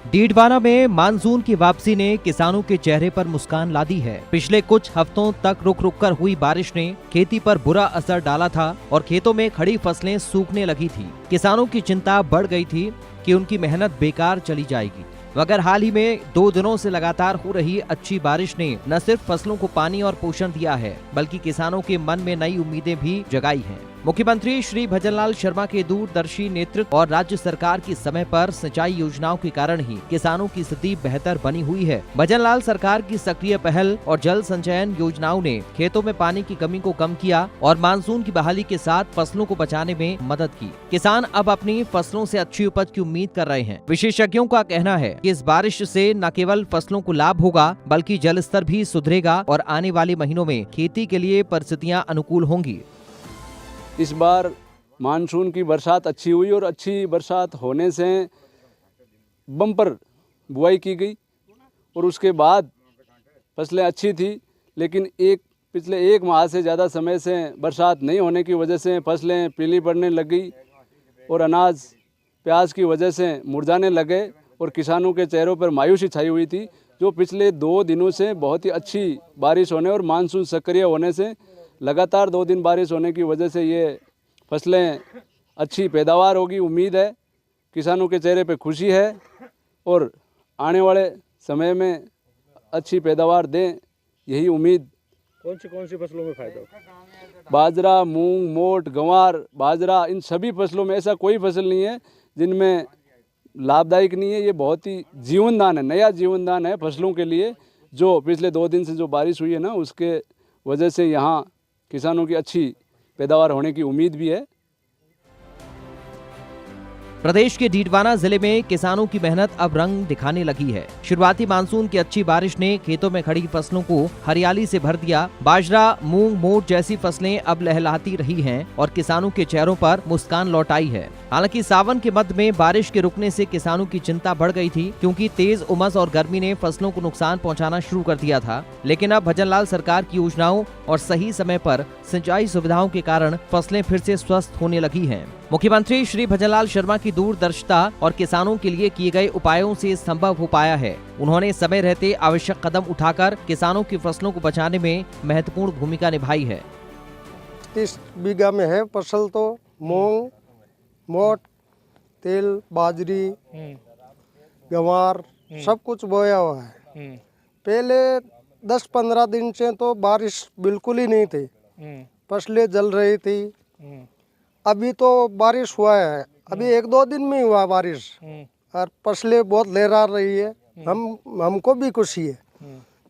डीडवाना में मानसून की वापसी ने किसानों के चेहरे पर मुस्कान ला दी है। पिछले कुछ हफ्तों तक रुक रुक कर हुई बारिश ने खेती पर बुरा असर डाला था और खेतों में खड़ी फसलें सूखने लगी थी। किसानों की चिंता बढ़ गई थी कि उनकी मेहनत बेकार चली जाएगी। मगर हाल ही में 2 दिनों से लगातार हो रही अच्छी बारिश ने न सिर्फ फसलों को पानी और पोषण दिया है, बल्कि किसानों के मन में नई उम्मीदें भी जगाई हैं। मुख्यमंत्री श्री भजनलाल शर्मा के दूरदर्शी नेतृत्व और राज्य सरकार की समय पर सिंचाई योजनाओं के कारण ही किसानों की स्थिति बेहतर बनी हुई है। भजनलाल सरकार की सक्रिय पहल और जल संचयन योजनाओं ने खेतों में पानी की कमी को कम किया और मानसून की बहाली के साथ फसलों को बचाने में मदद की। किसान अब अपनी फसलों से अच्छी उपज की उम्मीद कर रहे हैं। विशेषज्ञों का कहना है कि इस बारिश से न केवल फसलों को लाभ होगा, बल्कि जल स्तर भी सुधरेगा और आने वाले महीनों में खेती के लिए परिस्थितियां अनुकूल होंगी। इस बार मानसून की बरसात अच्छी हुई और अच्छी बरसात होने से बम्पर बुआई की गई और उसके बाद फसलें अच्छी थी। लेकिन पिछले 1 माह से ज़्यादा समय से बरसात नहीं होने की वजह से फसलें पीली पड़ने लग गई और अनाज प्याज की वजह से मुरझाने लगे और किसानों के चेहरों पर मायूसी छाई हुई थी। जो पिछले 2 दिनों से बहुत ही अच्छी बारिश होने और मानसून सक्रिय होने से लगातार 2 दिन बारिश होने की वजह से ये फसलें अच्छी पैदावार होगी। उम्मीद है, किसानों के चेहरे पे खुशी है और आने वाले समय में अच्छी पैदावार दें, यही उम्मीद। कौन सी फसलों में फायदा होगा? बाजरा, मूंग, मोट, गंवार, बाजरा, इन सभी फसलों में ऐसा कोई फसल नहीं है जिनमें लाभदायक नहीं है। ये बहुत ही जीवनदान है, नया जीवनदान है फसलों के लिए। जो पिछले 2 दिन से जो बारिश हुई है ना, उसके वजह से यहाँ किसानों की अच्छी पैदावार होने की उम्मीद भी है। प्रदेश के डीडवाना जिले में किसानों की मेहनत अब रंग दिखाने लगी है। शुरुआती मानसून की अच्छी बारिश ने खेतों में खड़ी फसलों को हरियाली से भर दिया। बाजरा, मूंग, मोट जैसी फसलें अब लहलहाती रही हैं और किसानों के चेहरों पर मुस्कान लौट आई है। हालांकि सावन के मध्य में बारिश के रुकने से किसानों की चिंता बढ़ गई थी, क्योंकि तेज उमस और गर्मी ने फसलों को नुकसान पहुंचाना शुरू कर दिया था। लेकिन अब भजनलाल सरकार की योजनाओं और सही समय पर सिंचाई सुविधाओं के कारण फसलें फिर से स्वस्थ होने लगी हैं। मुख्यमंत्री श्री भजनलाल शर्मा की दूरदर्शिता और किसानों के लिए किए गए उपायों से संभव हो पाया है। उन्होंने समय रहते आवश्यक कदम उठाकर किसानों की फसलों को बचाने में महत्वपूर्ण भूमिका निभाई है। 30 बीघा में है फसल, तो मूंग, मोट, तिल, बाजरी, गंवार सब कुछ बोया हुआ है। पहले 10-15 दिन से तो बारिश बिल्कुल ही नहीं थी, फसलें जल रही थी। अभी तो बारिश हुआ है, अभी 1-2 दिन में हुआ बारिश और फसलें बहुत लहरा रही है। हमको भी खुशी है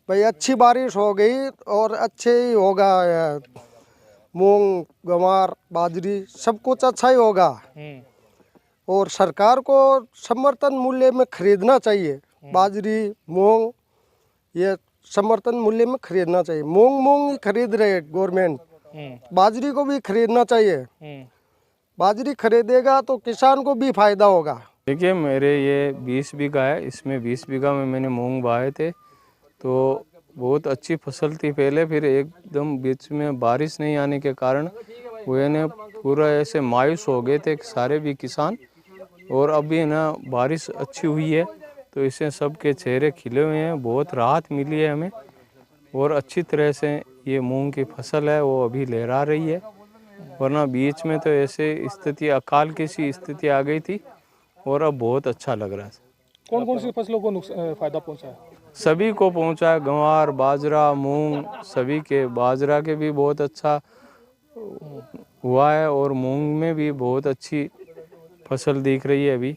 भाई, अच्छी बारिश हो गई और अच्छे ही होगा। मूंग, गंवार, बाजरी सब कुछ अच्छा ही होगा और सरकार को समर्थन मूल्य में खरीदना चाहिए। बाजरी, मूंग ये समर्थन मूल्य में खरीदना चाहिए। मूंग ही खरीद रहे गवर्नमेंट, बाजरी को भी खरीदना चाहिए। बाजरी खरीदेगा तो किसान को भी फायदा होगा। देखिए, मेरे ये 20 बीघा है, इसमें 20 बीघा में मैंने मूंग बोए थे, तो बहुत अच्छी फसल थी पहले। फिर एकदम बीच में बारिश नहीं आने के कारण वो ने पूरा ऐसे मायूस हो गए थे सारे भी किसान। और अभी ना बारिश अच्छी हुई है तो इससे सबके चेहरे खिले हुए हैं, बहुत राहत मिली है हमें। और अच्छी तरह से ये मूंग की फसल है वो अभी लहरा रही है, वरना बीच में तो ऐसे स्थिति अकाल की सी स्थिति आ गई थी और अब बहुत अच्छा लग रहा है। कौन सी फसलों को फायदा पहुंचा है? सभी को पहुंचा है, गंवार, बाजरा, मूंग सभी के। बाजरा के भी बहुत अच्छा हुआ है और मूंग में भी बहुत अच्छी फसल दिख रही है अभी।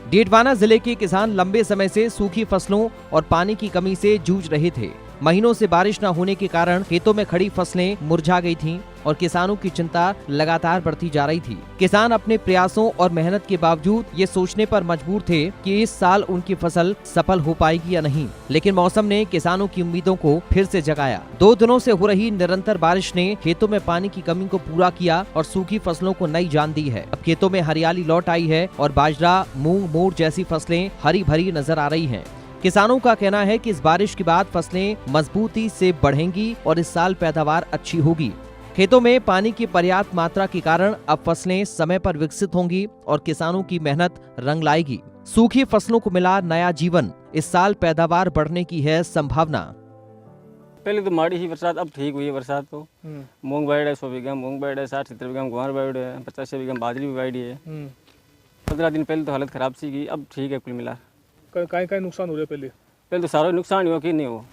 डीडवाना जिले के किसान लंबे समय से सूखी फसलों और पानी की कमी से जूझ रहे थे। महीनों से बारिश न होने के कारण खेतों में खड़ी फसलें मुरझा गई थीं और किसानों की चिंता लगातार बढ़ती जा रही थी। किसान अपने प्रयासों और मेहनत के बावजूद ये सोचने पर मजबूर थे कि इस साल उनकी फसल सफल हो पाएगी या नहीं। लेकिन मौसम ने किसानों की उम्मीदों को फिर से जगाया। 2 दिनों से हो रही निरंतर बारिश ने खेतों में पानी की कमी को पूरा किया और सूखी फसलों को नई जान दी है। अब खेतों में हरियाली लौट आई है और बाजरा, मूंग, मोट जैसी फसलें हरी भरी नजर आ रही हैं। किसानों का कहना है कि इस बारिश के बाद फसलें मजबूती से बढ़ेंगी और इस साल पैदावार अच्छी होगी। खेतों में पानी की पर्याप्त मात्रा के कारण अब फसलें समय पर विकसित होंगी और किसानों की मेहनत रंग लाएगी। सूखी फसलों को मिला नया जीवन, इस साल पैदावार बढ़ने की है संभावना। पहले तो माड़ी ही बरसात, अब ठीक हुई है बरसात। तो मूंग बाइड है 100 बीघा मूंग बाइड है, 60-70 बीघा गुआर बाइड है, 50 बीघा बाजरी भी बाइड है। 15 दिन पहले तो हालत खराब सी की, अब ठीक है कुल मिला। कहीं नुकसान हो रहा है पहले तो सारा नुकसान हुआ कि नहीं हो,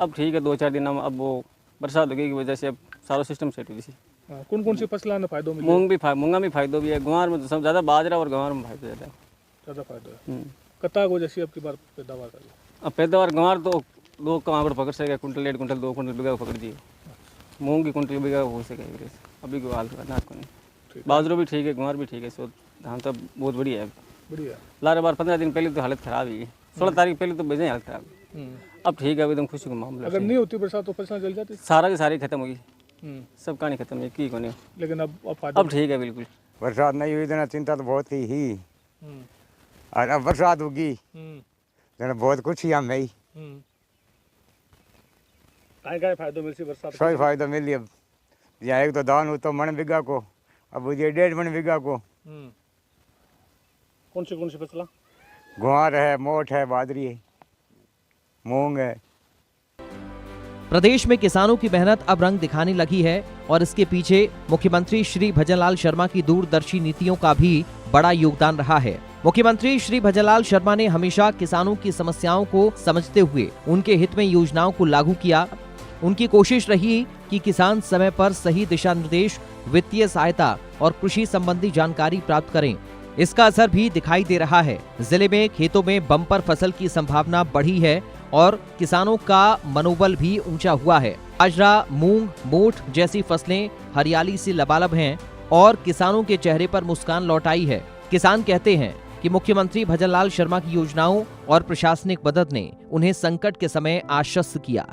अब ठीक है 2-4 दिन में। अब वो बरसात हो गई की वजह से अब सारा सिस्टम सेट हुई। कौन कौन सी फसलों में फायदो मिले? मूंगा में फायदो भी है, गुआर में तो सब ज़्यादा बाजरा और गुआर में फायदा ज़्यादा फायदा है। कता को जैसी अब की बार पैदावार कर लो। अब पैदावार गुआर तो 2 कमाड़ पकड़ सके, कुंटल 1 कुंटल 2 कुंटल बीघा पकड़ दिए। मूंग की कुंटल बीघा हो सके अभी को हाल करना को नहीं। बाजरो भी ठीक है, गुआर भी ठीक है, सो धान तो बहुत बढ़िया है। बढ़िया लारे बार 15 दिन पहले तो हालत खराब ही, 16 तारीख पहले तो बेजे हालत खराब। अब ठीक है, एकदम खुशी का मामला। अगर नहीं होती बरसात तो फसलें जल जाती? सारा की सारी खत्म होगी, सब कहानी खत्म है की कोने। लेकिन अब ठीक है बिल्कुल। बरसात नहीं हुई तो चिंता तो बहुत ही और अब बरसात होगी तो बहुत कुछ ही हम है काय फायदा मिल सी बरसात? सही फायदा मिली। अब यहाँ एक तो धान हो तो मन बीघा को, अब ये 1.5 मन बीघा को। कौन सी फसल? गुआर है, मोट है, बाजरी है, मूंग है। प्रदेश में किसानों की मेहनत अब रंग दिखाने लगी है और इसके पीछे मुख्यमंत्री श्री भजनलाल शर्मा की दूरदर्शी नीतियों का भी बड़ा योगदान रहा है। मुख्यमंत्री श्री भजनलाल शर्मा ने हमेशा किसानों की समस्याओं को समझते हुए उनके हित में योजनाओं को लागू किया। उनकी कोशिश रही कि किसान समय पर सही दिशा निर्देश, वित्तीय सहायता और कृषि संबंधी जानकारी प्राप्त करें। इसका असर भी दिखाई दे रहा है। जिले में खेतों में बम्पर फसल की संभावना बढ़ी है और किसानों का मनोबल भी ऊंचा हुआ है। बाजरा, मूंग, मोठ जैसी फसलें हरियाली से लबालब हैं और किसानों के चेहरे पर मुस्कान लौट आई है। किसान कहते हैं कि मुख्यमंत्री भजनलाल शर्मा की योजनाओं और प्रशासनिक मदद ने उन्हें संकट के समय आश्वस्त किया।